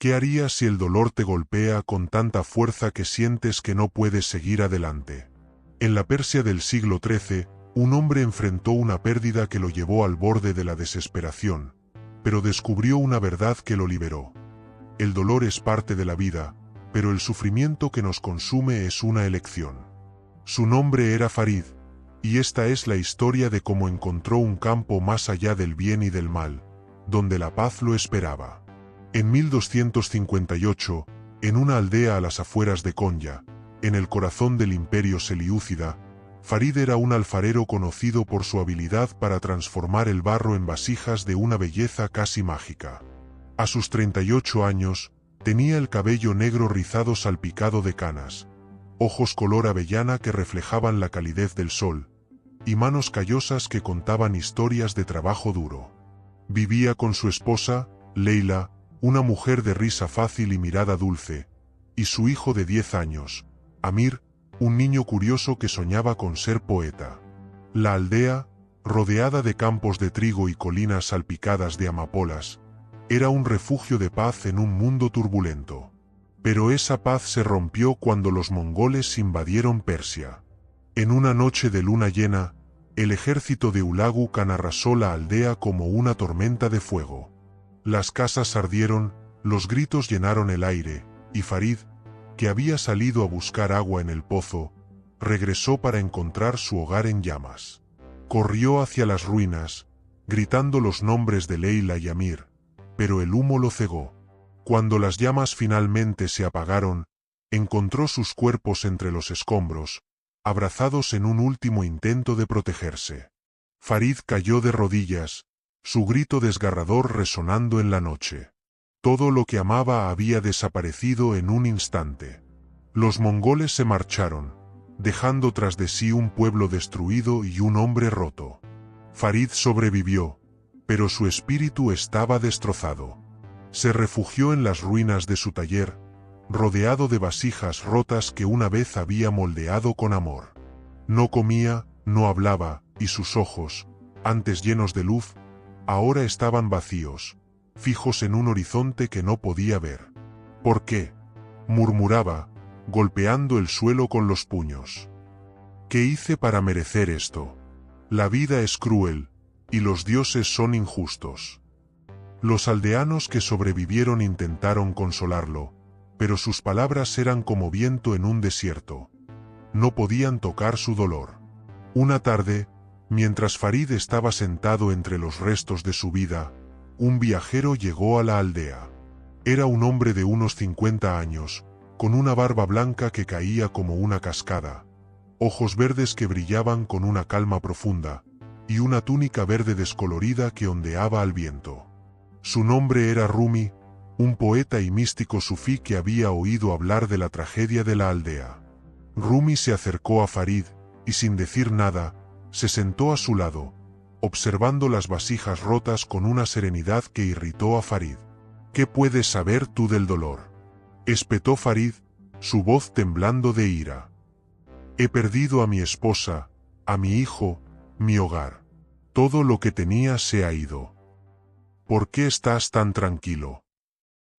¿Qué harías si el dolor te golpea con tanta fuerza que sientes que no puedes seguir adelante? En la Persia del siglo XIII, un hombre enfrentó una pérdida que lo llevó al borde de la desesperación, pero descubrió una verdad que lo liberó. El dolor es parte de la vida, pero el sufrimiento que nos consume es una elección. Su nombre era Farid, y esta es la historia de cómo encontró un campo más allá del bien y del mal, donde la paz lo esperaba. En 1258, en una aldea a las afueras de Konya, en el corazón del imperio selyúcida, Farid era un alfarero conocido por su habilidad para transformar el barro en vasijas de una belleza casi mágica. A sus 38 años, tenía el cabello negro rizado salpicado de canas, ojos color avellana que reflejaban la calidez del sol, y manos callosas que contaban historias de trabajo duro. Vivía con su esposa, Leila, una mujer de risa fácil y mirada dulce, y su hijo de 10 años, Amir, un niño curioso que soñaba con ser poeta. La aldea, rodeada de campos de trigo y colinas salpicadas de amapolas, era un refugio de paz en un mundo turbulento. Pero esa paz se rompió cuando los mongoles invadieron Persia. En una noche de luna llena, el ejército de Hulagu Khan arrasó la aldea como una tormenta de fuego. Las casas ardieron, los gritos llenaron el aire, y Farid, que había salido a buscar agua en el pozo, regresó para encontrar su hogar en llamas. Corrió hacia las ruinas, gritando los nombres de Leila y Amir, pero el humo lo cegó. Cuando las llamas finalmente se apagaron, encontró sus cuerpos entre los escombros, abrazados en un último intento de protegerse. Farid cayó de rodillas, su grito desgarrador resonando en la noche. Todo lo que amaba había desaparecido en un instante. Los mongoles se marcharon, dejando tras de sí un pueblo destruido y un hombre roto. Farid sobrevivió, pero su espíritu estaba destrozado. Se refugió en las ruinas de su taller, rodeado de vasijas rotas que una vez había moldeado con amor. No comía, no hablaba, y sus ojos, antes llenos de luz, ahora estaban vacíos, fijos en un horizonte que no podía ver. ¿Por qué?, murmuraba, golpeando el suelo con los puños. ¿Qué hice para merecer esto? La vida es cruel, y los dioses son injustos. Los aldeanos que sobrevivieron intentaron consolarlo, pero sus palabras eran como viento en un desierto. No podían tocar su dolor. Una tarde, mientras Farid estaba sentado entre los restos de su vida, un viajero llegó a la aldea. Era un hombre de unos 50 años, con una barba blanca que caía como una cascada, ojos verdes que brillaban con una calma profunda, y una túnica verde descolorida que ondeaba al viento. Su nombre era Rumi, un poeta y místico sufí que había oído hablar de la tragedia de la aldea. Rumi se acercó a Farid, y sin decir nada, se sentó a su lado, observando las vasijas rotas con una serenidad que irritó a Farid. ¿Qué puedes saber tú del dolor?, espetó Farid, su voz temblando de ira. He perdido a mi esposa, a mi hijo, mi hogar. Todo lo que tenía se ha ido. ¿Por qué estás tan tranquilo?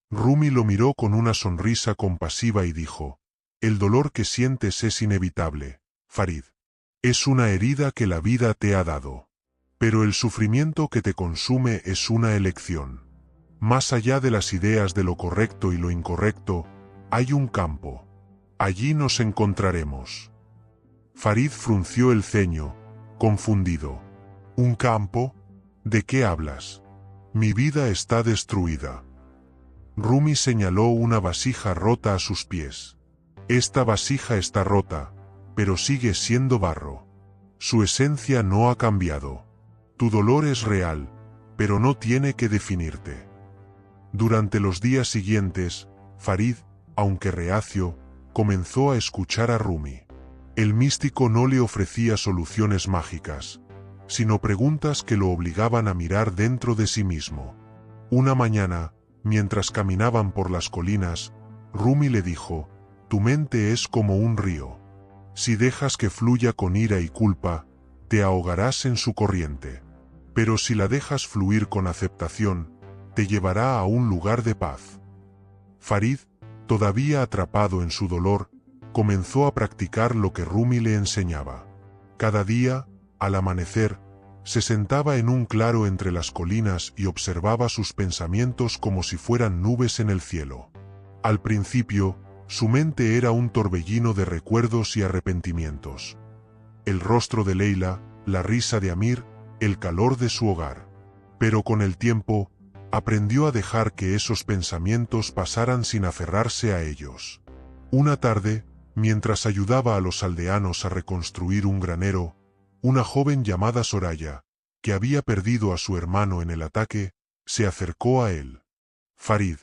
Rumi lo miró con una sonrisa compasiva y dijo: el dolor que sientes es inevitable, Farid. Es una herida que la vida te ha dado. Pero el sufrimiento que te consume es una elección. Más allá de las ideas de lo correcto y lo incorrecto, hay un campo. Allí nos encontraremos. Farid frunció el ceño, confundido. ¿Un campo? ¿De qué hablas? Mi vida está destruida. Rumi señaló una vasija rota a sus pies. Esta vasija está rota, pero sigue siendo barro. Su esencia no ha cambiado. Tu dolor es real, pero no tiene que definirte. Durante los días siguientes, Farid, aunque reacio, comenzó a escuchar a Rumi. El místico no le ofrecía soluciones mágicas, sino preguntas que lo obligaban a mirar dentro de sí mismo. Una mañana, mientras caminaban por las colinas, Rumi le dijo: tu mente es como un río. Si dejas que fluya con ira y culpa, te ahogarás en su corriente. Pero si la dejas fluir con aceptación, te llevará a un lugar de paz. Farid, todavía atrapado en su dolor, comenzó a practicar lo que Rumi le enseñaba. Cada día, al amanecer, se sentaba en un claro entre las colinas y observaba sus pensamientos como si fueran nubes en el cielo. Al principio, su mente era un torbellino de recuerdos y arrepentimientos. El rostro de Leila, la risa de Amir, el calor de su hogar. Pero con el tiempo, aprendió a dejar que esos pensamientos pasaran sin aferrarse a ellos. Una tarde, mientras ayudaba a los aldeanos a reconstruir un granero, una joven llamada Soraya, que había perdido a su hermano en el ataque, se acercó a él. «Farid,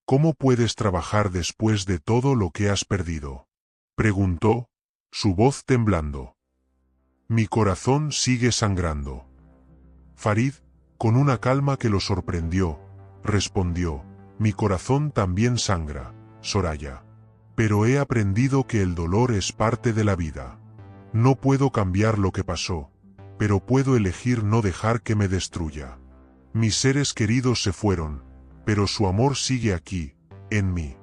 ¿cómo puedes trabajar después de todo lo que has perdido?», preguntó, su voz temblando. «Mi corazón sigue sangrando». Farid, con una calma que lo sorprendió, respondió: «Mi corazón también sangra, Soraya. Pero he aprendido que el dolor es parte de la vida. No puedo cambiar lo que pasó, pero puedo elegir no dejar que me destruya. Mis seres queridos se fueron, pero su amor sigue aquí, en mí».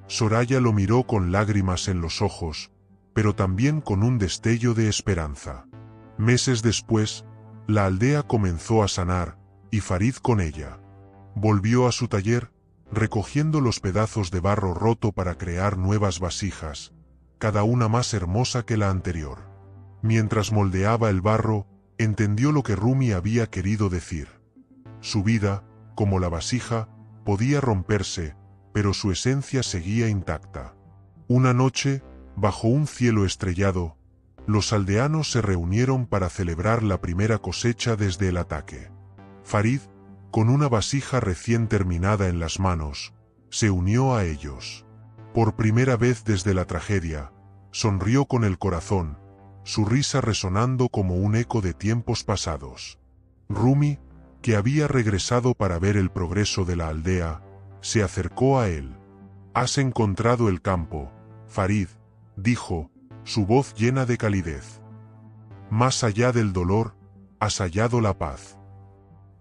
Soraya lo miró con lágrimas en los ojos, pero también con un destello de esperanza. Meses después, la aldea comenzó a sanar, y Farid con ella. Volvió a su taller, recogiendo los pedazos de barro roto para crear nuevas vasijas, cada una más hermosa que la anterior. Mientras moldeaba el barro, entendió lo que Rumi había querido decir. Su vida, como la vasija, podía romperse, pero su esencia seguía intacta. Una noche, bajo un cielo estrellado, los aldeanos se reunieron para celebrar la primera cosecha desde el ataque. Farid, con una vasija recién terminada en las manos, se unió a ellos. Por primera vez desde la tragedia, sonrió con el corazón, su risa resonando como un eco de tiempos pasados. Rumi, que había regresado para ver el progreso de la aldea, se acercó a él. «Has encontrado el campo, Farid», dijo, su voz llena de calidez. «Más allá del dolor, has hallado la paz».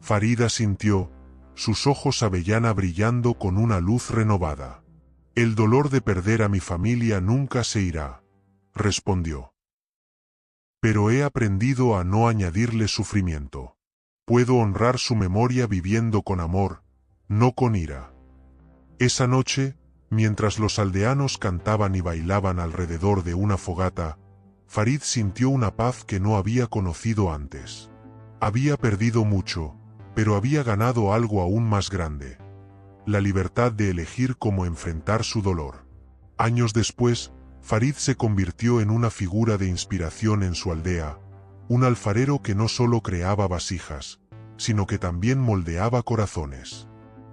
Farid asintió, sus ojos avellana brillando con una luz renovada. «El dolor de perder a mi familia nunca se irá», respondió. «Pero he aprendido a no añadirle sufrimiento. Puedo honrar su memoria viviendo con amor, no con ira». Esa noche, mientras los aldeanos cantaban y bailaban alrededor de una fogata, Farid sintió una paz que no había conocido antes. Había perdido mucho, pero había ganado algo aún más grande: la libertad de elegir cómo enfrentar su dolor. Años después, Farid se convirtió en una figura de inspiración en su aldea, un alfarero que no solo creaba vasijas, sino que también moldeaba corazones.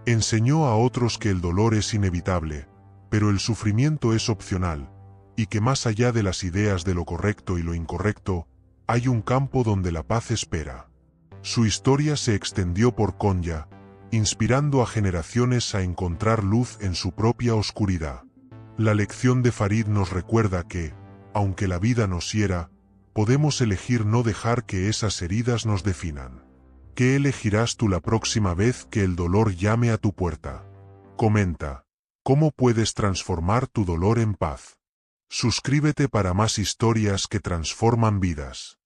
Enseñó a otros que el dolor es inevitable, pero el sufrimiento es opcional, y que más allá de las ideas de lo correcto y lo incorrecto, hay un campo donde la paz espera. Su historia se extendió por Konya, inspirando a generaciones a encontrar luz en su propia oscuridad. La lección de Farid nos recuerda que, aunque la vida nos hiera, podemos elegir no dejar que esas heridas nos definan. ¿Qué elegirás tú la próxima vez que el dolor llame a tu puerta? Comenta, ¿cómo puedes transformar tu dolor en paz? Suscríbete para más historias que transforman vidas.